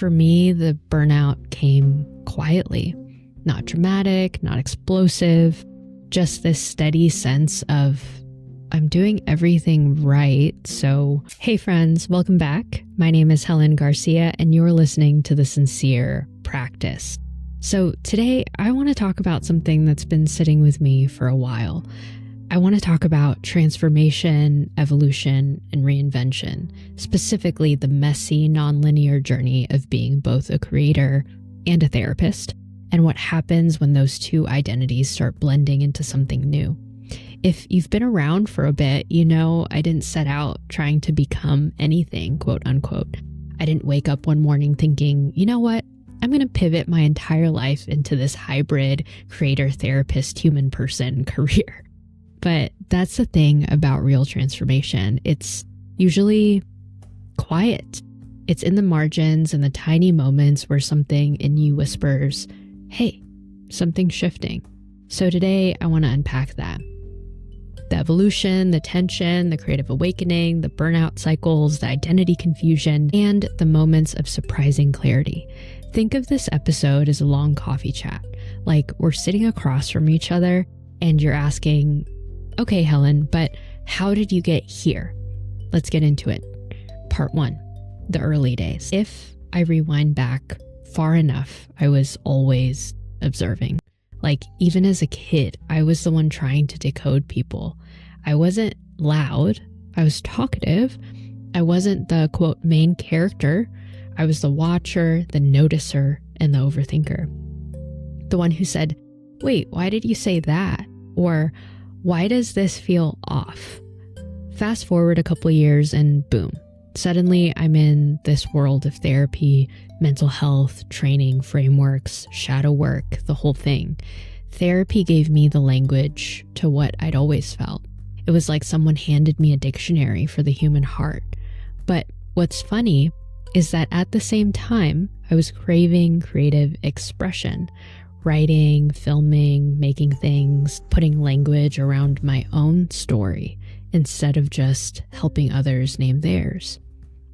For me, the burnout came quietly, not dramatic, not explosive, just this steady sense of I'm doing everything right. So, hey friends, welcome back. My name is Helen Garcia and you're listening to The Sincere Practice. So today I want to talk about something that's been sitting with me for a while. I want to talk about transformation, evolution, and reinvention, specifically the messy, nonlinear journey of being both a creator and a therapist, and what happens when those two identities start blending into something new. If you've been around for a bit, you know I didn't set out trying to become anything, quote unquote. I didn't wake up one morning thinking, you know what? I'm going to pivot my entire life into this hybrid creator, therapist, human person career. But that's the thing about real transformation. It's usually quiet. It's in the margins and the tiny moments where something in you whispers, hey, something's shifting. So today I want to unpack that. The evolution, the tension, the creative awakening, the burnout cycles, the identity confusion, and the moments of surprising clarity. Think of this episode as a long coffee chat, like we're sitting across from each other and you're asking, okay, Helen, but how did you get here? Let's get into it. Part 1, the early days. If I rewind back far enough, I was always observing. Like, even as a kid, I was the one trying to decode people. I wasn't loud. I was talkative. I wasn't the, quote, main character. I was the watcher, the noticer, and the overthinker. The one who said, wait, why did you say that? Or, why does this feel off? Fast forward a couple years and boom. Suddenly, I'm in this world of therapy, mental health, training, frameworks, shadow work, the whole thing. Therapy gave me the language to what I'd always felt. It was like someone handed me a dictionary for the human heart. But what's funny is that at the same time, I was craving creative expression, writing, filming, making things, putting language around my own story, instead of just helping others name theirs.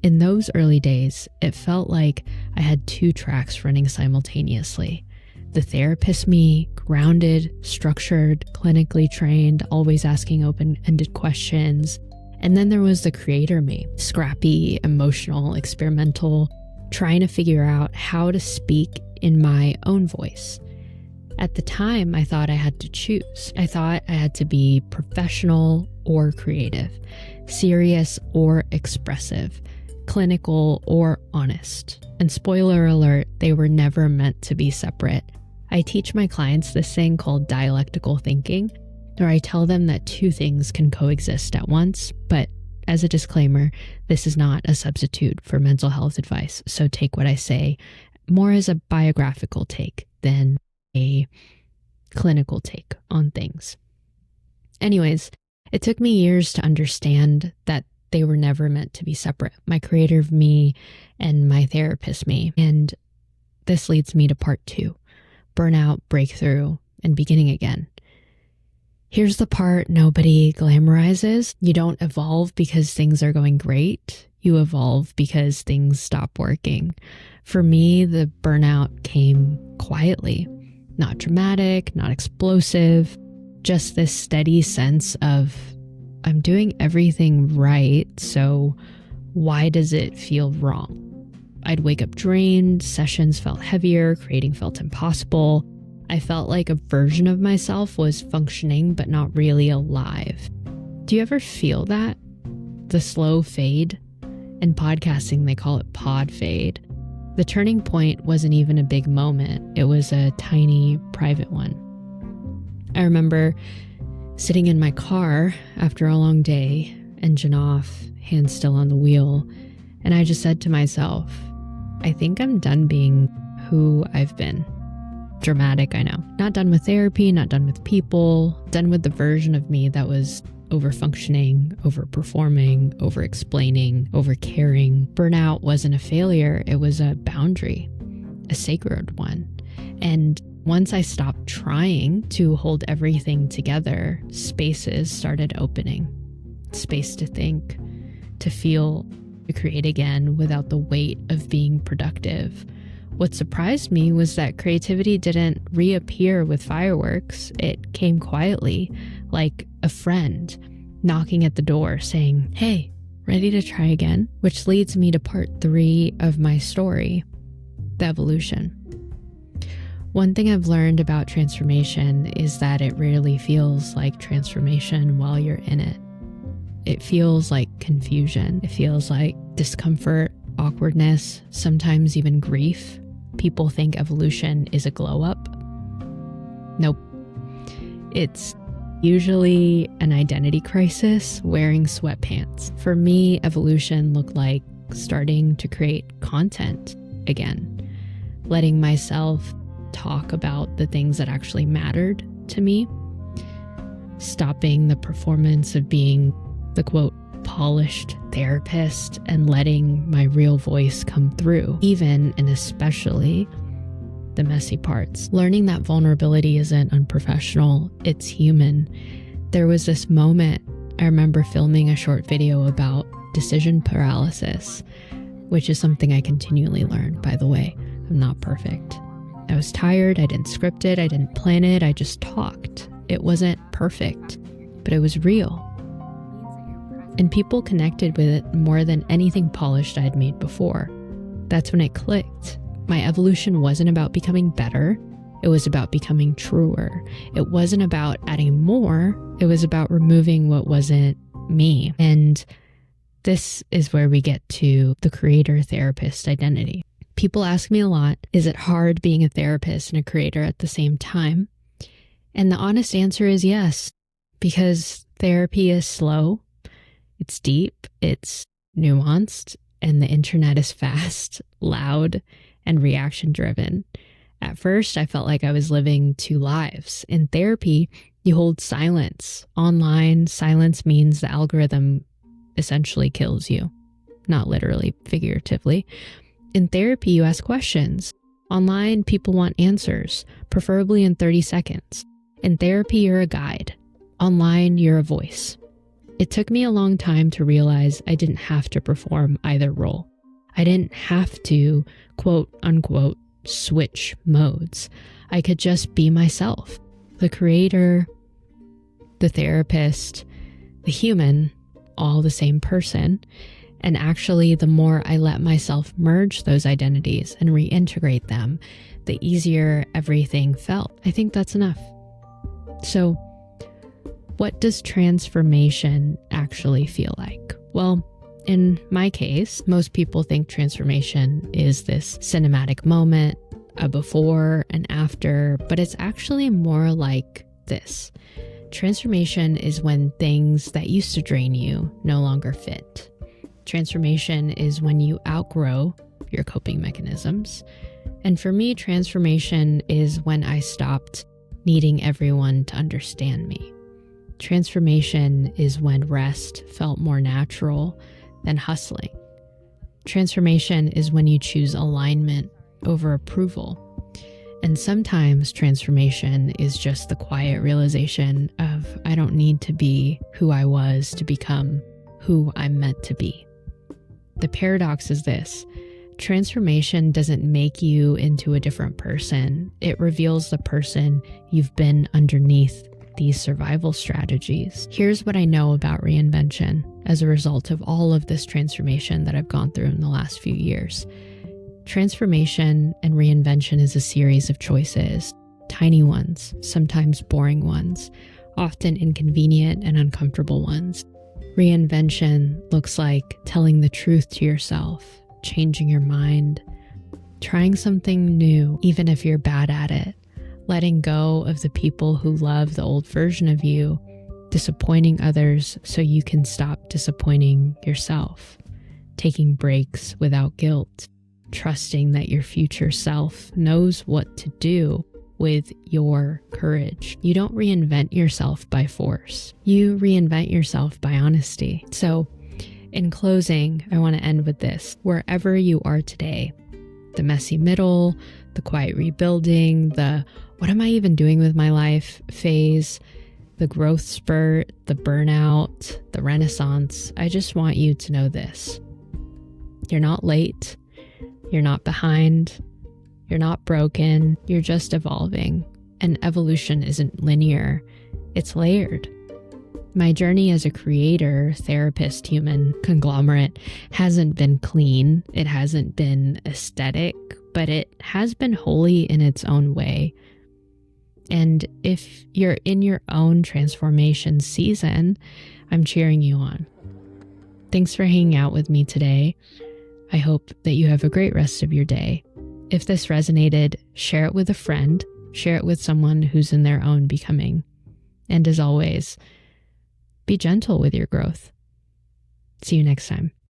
In those early days, it felt like I had two tracks running simultaneously. The therapist me, grounded, structured, clinically trained, always asking open-ended questions. And then there was the creator me, scrappy, emotional, experimental, trying to figure out how to speak in my own voice. At the time, I thought I had to choose. I thought I had to be professional or creative, serious or expressive, clinical or honest. And spoiler alert, they were never meant to be separate. I teach my clients this thing called dialectical thinking, where I tell them that two things can coexist at once, but as a disclaimer, this is not a substitute for mental health advice, so take what I say more as a biographical take than a clinical take on things. Anyways, it took me years to understand that they were never meant to be separate, my creative me and my therapist me. And this leads me to part 2, burnout, breakthrough, and beginning again. Here's the part nobody glamorizes. You don't evolve because things are going great. You evolve because things stop working. For me, the burnout came quietly, not dramatic, not explosive, just this steady sense of I'm doing everything right, so why does it feel wrong? I'd wake up drained, sessions felt heavier, creating felt impossible. I felt like a version of myself was functioning but not really alive. Do you ever feel that? The slow fade? In podcasting, they call it pod fade. The turning point wasn't even a big moment. It was a tiny, private one. I remember sitting in my car after a long day, engine off, hands still on the wheel, and I just said to myself, I think I'm done being who I've been. Dramatic, I know. Not done with therapy, not done with people, done with the version of me that was over-functioning, over-performing, over-explaining, over-caring. Burnout wasn't a failure, it was a boundary, a sacred one. And once I stopped trying to hold everything together, spaces started opening. Space to think, to feel to create again without the weight of being productive. What surprised me was that creativity didn't reappear with fireworks. It came quietly, like a friend knocking at the door saying, "Hey, ready to try again?" Which leads me to part 3 of my story, the evolution. One thing I've learned about transformation is that it rarely feels like transformation while you're in it. It feels like confusion. It feels like discomfort, awkwardness, sometimes even grief. People think evolution is a glow up. Nope. It's usually an identity crisis wearing sweatpants. For me, evolution looked like starting to create content again, letting myself talk about the things that actually mattered to me, stopping the performance of being the quote polished therapist and letting my real voice come through, even and especially the messy parts. Learning that vulnerability isn't unprofessional, it's human. There was this moment, I remember filming a short video about decision paralysis, which is something I continually learn, by the way. I'm not perfect. I was tired, I didn't script it, I didn't plan it, I just talked. It wasn't perfect, but it was real. And people connected with it more than anything polished I'd made before. That's when it clicked. My evolution wasn't about becoming better. It was about becoming truer. It wasn't about adding more. It was about removing what wasn't me. And this is where we get to the creator therapist identity. People ask me a lot, is it hard being a therapist and a creator at the same time? And the honest answer is yes, because therapy is slow. It's deep, it's nuanced, and the internet is fast, loud, and reaction-driven. At first, I felt like I was living 2 lives. In therapy, you hold silence. Online, silence means the algorithm essentially kills you. Not literally, figuratively. In therapy, you ask questions. Online, people want answers, preferably in 30 seconds. In therapy, you're a guide. Online, you're a voice. It took me a long time to realize I didn't have to perform either role. I didn't have to, quote unquote, switch modes. I could just be myself. The creator, the therapist, the human, all the same person. And actually, the more I let myself merge those identities and reintegrate them, the easier everything felt. I think that's enough. So, what does transformation actually feel like? Well, in my case, most people think transformation is this cinematic moment, a before and after, but it's actually more like this. Transformation is when things that used to drain you no longer fit. Transformation is when you outgrow your coping mechanisms. And for me, transformation is when I stopped needing everyone to understand me. Transformation is when rest felt more natural than hustling. Transformation is when you choose alignment over approval. And sometimes transformation is just the quiet realization of I don't need to be who I was to become who I'm meant to be. The paradox is this: transformation doesn't make you into a different person. It reveals the person you've been underneath these survival strategies. Here's what I know about reinvention as a result of all of this transformation that I've gone through in the last few years. Transformation and reinvention is a series of choices, tiny ones, sometimes boring ones, often inconvenient and uncomfortable ones. Reinvention looks like telling the truth to yourself, changing your mind, trying something new, even if you're bad at it, letting go of the people who love the old version of you, disappointing others so you can stop disappointing yourself, taking breaks without guilt, trusting that your future self knows what to do with your courage. You don't reinvent yourself by force. You reinvent yourself by honesty. So, in closing, I want to end with this. Wherever you are today, the messy middle, the quiet rebuilding, the what am I even doing with my life phase, the growth spurt, the burnout, the renaissance, I just want you to know this. You're not late. You're not behind. You're not broken. You're just evolving. And evolution isn't linear. It's layered. My journey as a creator, therapist, human conglomerate hasn't been clean. It hasn't been aesthetic, but it has been holy in its own way. And if you're in your own transformation season, I'm cheering you on. Thanks for hanging out with me today. I hope that you have a great rest of your day. If this resonated, share it with a friend, share it with someone who's in their own becoming. And as always, be gentle with your growth. See you next time.